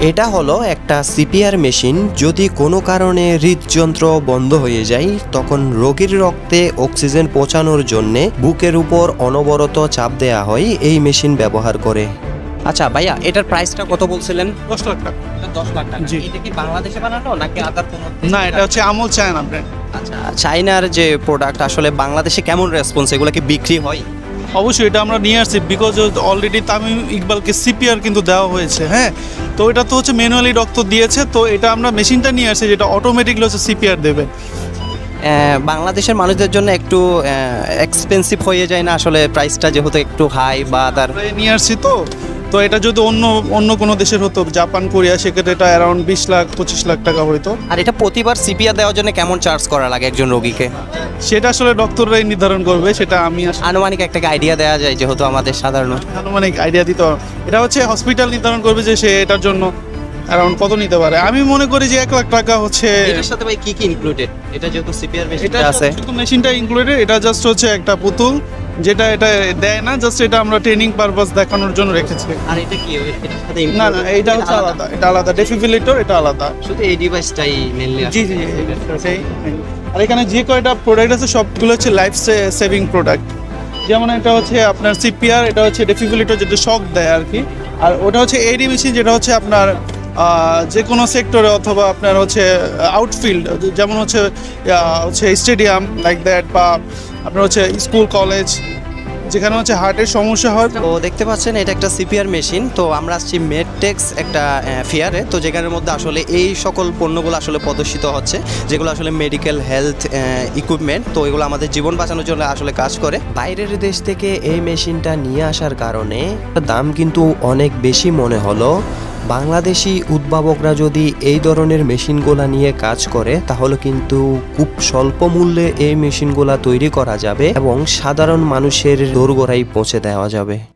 এটা হলো একটা সিপিআর মেশিন। যদি কোনো কারণে হৃদযন্ত্র বন্ধ হয়ে যায় তখন রোগীর রক্তে অক্সিজেন পৌঁছানোর জন্য বুকের উপর অনবরত চাপ দেয়া হয় এই মেশিন ব্যবহার করে। আচ্ছা ভাইয়া, এটার প্রাইসটা কত বলছিলেন? 10 লাখ টাকা। 10 লাখ টাকা। জি। এটা কি বাংলাদেশে বানানো নাকি আদার কোনো? না, এটা হচ্ছে আমল চায়না ব্র্যান্ড। আচ্ছা, চাইনার যে প্রোডাক্ট আসলে বাংলাদেশে কেমন রেসপন্স, এগুলো কি বিক্রি হয়? অবশ্যই এটা আমরা নিয়ে আসছি বিকজ অলরেডি তামিম ইকবালকে সিপিআর কিন্তু দেওয়া হয়েছে। হ্যাঁ, তো এটা তো হচ্ছে ম্যানুয়ালি ডক্টর দিয়েছে, তো এটা আমরা মেশিনটা নিয়ে আসছি যেটা অটোমেটিকলি হচ্ছে সিপিআর দেবে। বাংলাদেশের মানুষদের জন্য একটু এক্সপেন্সিভ হয়ে যায় না আসলে প্রাইসটা, যেহেতু একটু হাই বা আদার? নিয়ে আসছি তো তো এটা যদি অন্য কোনো দেশের হতো, জাপান, কোরিয়া, সেক্ষেত্রে এটা অ্যারাউন্ড 20 লাখ 25 লাখ টাকা হইতো। আর এটা প্রতিবার সিপিআর দেওয়ার জন্য কেমন চার্জ করা লাগে একজন রোগীকে? সেটা আসলে ডক্টররাই নির্ধারণ করবে, সেটা আমি আনুমানিক একটা আইডিয়া দেওয়া যায় যেহেতু আমাদের সাধারণ? আনুমানিক আইডিয়া দিতে পারবো। এটা হচ্ছে হসপিটাল নির্ধারণ করবে যে সে এটার জন্য অ্যারাউন্ড কত নিতে পারে। আমি মনে করি যে 1 লাখ টাকা হচ্ছে। এটার সাথে ভাই কি কি ইনক্লুডেড? এটা যেহেতু সিপিআর এটা মেশিনটা আছে, শুধু মেশিনটা ইনক্লুডেড। এটা জাস্ট হচ্ছে একটা পুতুল, যেটা এটা দেয় না, জাস্ট এটা আমরা ট্রেনিং পারপাস দেখানোর জন্য রেখেছি। আর এটা কি এটার সাথে না না, এটা হচ্ছে আলাদা, এটা আলাদা ডেফিব্রিলেটর, এটা আলাদা। শুধু এই ডিভাইসটাই মেইনলি? জি জি, সেই। আর এখানে যে কয়টা প্রোডাক্ট আছে সবগুলো হচ্ছে লাইফ সেভিং প্রোডাক্ট। যেমন এটা হচ্ছে আপনার সিপিআর, এটা হচ্ছে ডেফিব্রিলেটর যেটা শক দেয় আর কি। আর ওটা হচ্ছে এডি মেশিন, যেটা হচ্ছে আপনার যে কোনো সেক্টরে অথবা আপনার হচ্ছে আউটফিল্ড, যেমন হচ্ছে স্টেডিয়াম লাইক দ্যাট, বা আপনার হচ্ছে স্কুল কলেজ, যেখানে হচ্ছে হার্টের সমস্যা হয়। তো দেখতে পাচ্ছেন এটা একটা সিপিআর মেশিন। তো আমরা আসছি মেডটেক্স একটা ফেয়ারে, তো যেখানের মধ্যে আসলে এই সকল পণ্যগুলো আসলে প্রদর্শিত হচ্ছে, যেগুলো আসলে মেডিকেল হেলথ ইকুইপমেন্ট। তো এগুলো আমাদের জীবন বাঁচানোর জন্য আসলে কাজ করে। বাইরের দেশ থেকে এই মেশিনটা নিয়ে আসার কারণে দাম কিন্তু অনেক বেশি মনে হলো। বাংলাদেশি উদ্ভাবকরা যদি এই ধরনের মেশিনগুলা নিয়ে কাজ করে তাহলে কিন্তু খুব স্বল্প মূল্যে এই মেশিনগুলা তৈরি করা যাবে এবং সাধারণ মানুষের দোরগোড়ায় পৌঁছে দেওয়া যাবে।